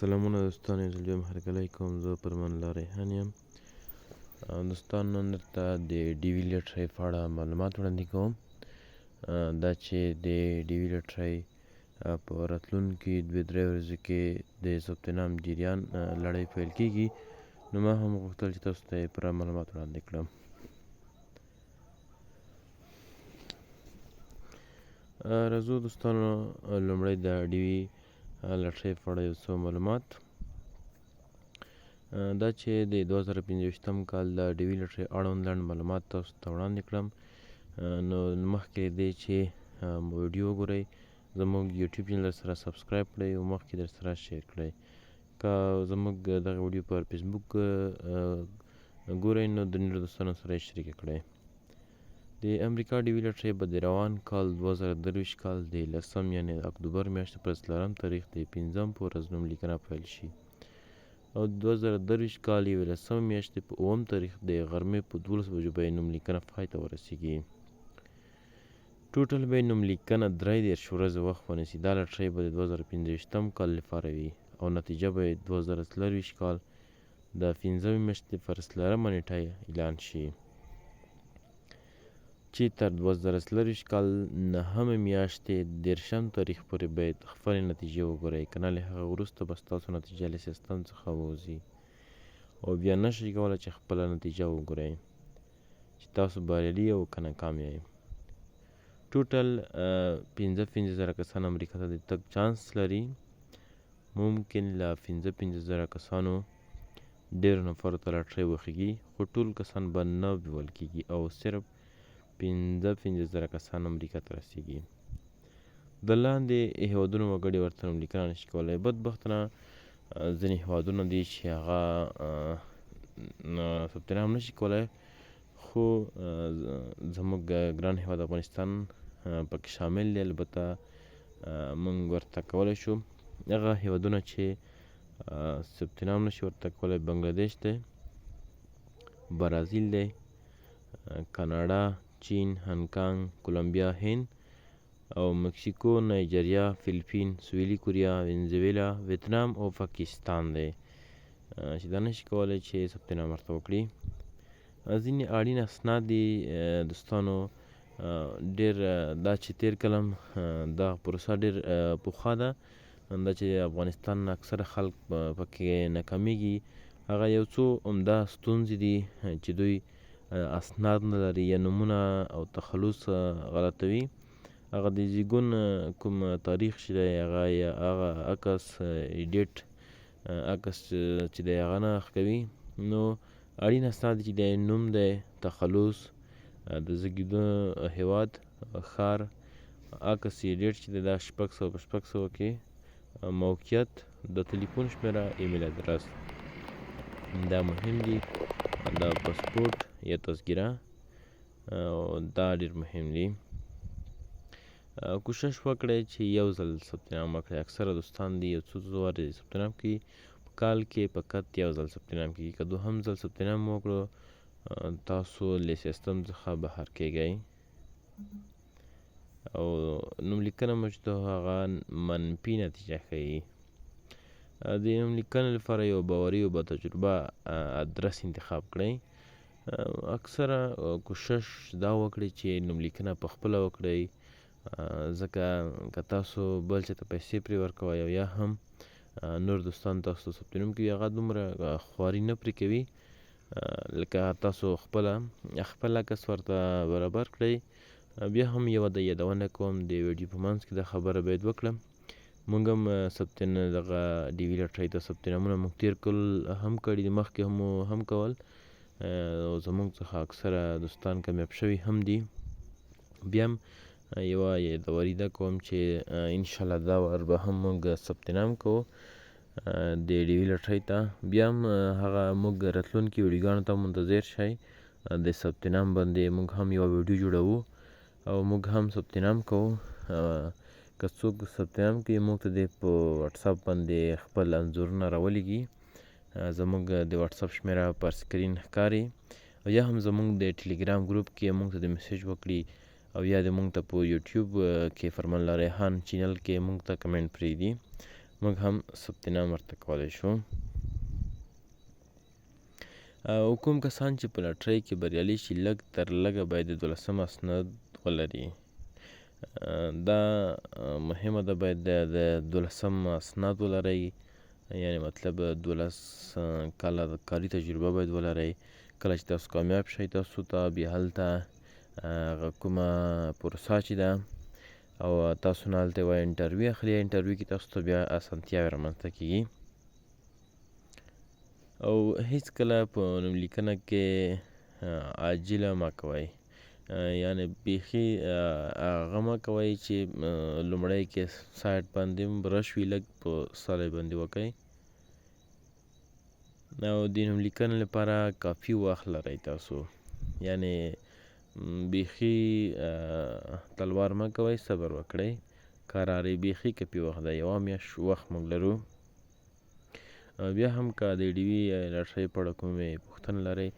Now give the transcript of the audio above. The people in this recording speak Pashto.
سلامونه دوستان، یو ځل بیا مو هرکلی کوم. زه فرمان الله ریحان یم. دوستان، نن درته د ډي وي لټرۍ په اړه معلومات وړاندې کوم. دا چې د ډي وي لټرۍ په راتلونکي 2-3 ورځو کې د ثبت نام جریان لړۍ پیل کېږي، نو ما هم غوښتل چې تاسو ته یې پوره معلومات وړاندې کړم. راځو دوستانو، لومړی د ډي وي لټرۍ په اړه یو څه معلومات. دا چې د 2025 کال د ډي وي لټرۍ اړوند لنډ معلومات تاسو ته وړاندې کړم. نو مخکې دی چې ویډیو وګورئ، زموږ یوټیوب چینل سره سبسکرایب کړئ او مخکې در سره شیر کړئ. که زموږ دغه ویډیو پر فیسبوک ګورئ نو د نورو دوستانو سره یې شریکه کړئ. د امریکا ډي وي لټرۍ به د روان کال 2023 کال د 10 یعنې اکتوبر میاشتې په 10 تاریخ د 5 په ورځ نوملیکنه پیل شي او 2023 کال 11 میاشتې په 9 تاریخ د غرمې په 12 بجو به نوملیکنه پای ته ورسیږي. ټوټل به نوملیکنه 23 ورځې وخت ونیسي. دا لټرۍ به د 2025 کال لپاره وي او نتیجه به 2024 کال د 15 میاشتې پر 10 نیټه اعلان شي، چې تر 2024 کال 9 میاشتې 10 تاریخ پورې باید خپلې نتیجې وګورئ، که نه له هغه وروسته به ستاسو نتیجه له سیستم څخه ووځي او بیا نشئ کولی چې خپله نتیجه وګورئ چې تاسو بریالي او که ناکام یئ. ټوټل 15,000 کسان امریکا ته د تګ چانس لري. ممکن له 15,000 کسانو ډېرو نفرو ته لټرۍ وخیږي، خو ټول کسان به نه بیول کېږي او صرف 15,000 کسان امریکا ته رسیږي. د لاندې هیوادونو وګړي ورته نوملیکنه نشي کولی. بدبختانه ځینې هیوادونه دي چې هغه ثبت نام نشي کولی، خو زموږ ګران هیواد افغانستان پکې شامل دی. البته موږ ورته کولی شو. هغه هیوادونه چې ثبت نام نشي ورته کولی بنګلادیش دی، برازیل دی، کاناډا، چین، هنګکانګ، کولمبیا، هند او مکسیکو، نایجریا، فیلیپین، سویلي کوریا، وینزویلا، ویتنام او پاکستان دی چې دا نشي کولی چې ثبت نام ورته وکړي. ځینې اړین اسناد دي دوستانو. ډېر دا چې تیر کلم دا پروسه ډېر پخوا ده، دا چې افغانستان اکثره خلک پکې ناکامیږي. هغه یو څو عمده ستونزې دي چې دوی اسناد نه لري یا نومونه او تخلص غلطوي. هغه د زیږون کوم تاریخ چې دی هغه یا هغه عکس ایډیټ عکس چې دی هغه نه ښکوي. نو اړین اسناد چې دی نوم دی، تخلص، د زیږیدو هیواد، ښار، عکس ایډیټ چې دی دا 600 کې، موقعیت، د تلیفون شمیره، ایمیل ادرس دا مهم دي. دا پاسپورټ یا تذکره دا ډېر مهم دي. کوشش وکړئ چې یو ځل ثبت نام وکړئ. اکثره دوستان دي یو څو ځوارې ثبت نام کوي، په کال کې فقط یو ځل ثبت نام کېږي. که دوهم ځل ثبت نام وکړو تاسو له سیستم څخه بهر کېږئ او نوملیکنه مو چې ده هغه منفي نتیجه ښیي. د نوملیکنې لپاره یو باوري او با تجربه ادرس انتخاب کړئ. اکثره کوشش دا وکړئ چې نوملیکنه په خپله وکړئ، ځکه که تاسو بل چا ته پیسې پرې ورکوئ او یا هم نور دوستان تاسو ته ثبت نام کوي، هغه دومره خواري نه پرې کوي لکه تاسو خپل عکس ورته برابر کړئ. بیا هم یوه د یادونه کوم، د ویډیو په منځ کې دا خبره باید وکړم. موږ هم دغه ډي وي لټرۍ ته ثبت نامونه موږ تېر کال هم کړي دي، مخکې هم کول او زموږ څخه اکثره دوستان کامیاب شوي هم دي. بیا هم یوه یادوري دا کوم چې انشاءالله دا وار به هم موږ ثبت نام کوو د ډي وي لټرۍ ته. بیا هم هغه موږ راتلونکي ویډیوګانو ته منتظر شئ. د ثبت نام باندې موږ هم یوه ویډیو جوړوو او موږ هم ثبت نام کوو. که څوک ثبت نام کوي موږ ته دې په وټساپ باندې خپل انځورونه راولیږي. زموږ د وټساپ شمیره پر سکرین ښکاري او یا هم زموږ د ټلیګرام ګروپ کې موږ ته د میسیج وکړي او یا د موږ ته په یوټیوب کې فرمان الله ریحان چینل کې موږ ته کمنټ پرېږدي. موږ هم ثبت نام ورته کولی شو. او کوم کسان چې په لاټرۍ کې بریالي شي لږ تر لږه باید د 12 اسناد ولري. دا مهمه ده، باید د 12 اسناد ولرئ، یعنی مطلب 12 کاله د کاري تجربه باید ولرئ. کله چې تاسو کامیاب شئ تاسو ته بیا هلته هغه کومه پروسه چې ده او تاسو نه هلته یوه انټرویو اخلي. انټرویو کې تاسو ته بیا اسانتیاوې رامنځته کېږي. او هیڅکله په نوملیکنه کې عاجله مه کوئ، یعنی بیخي هغه مه کوئ چې لومړی کې سایډ باندې رش وي، لږ په سر باندې وکئ. او د نوملیکنې لپاره کافي وخت لرئ تاسو، یعنی بیخي تلوار مه کوئ، صبر وکړئ. کراري بیخي کافي وخت ده، یوه میاشت وخت موږ لرو. بیا هم که د ډي وي یا لاټرۍ په اړه کومې پوښتنه لرئ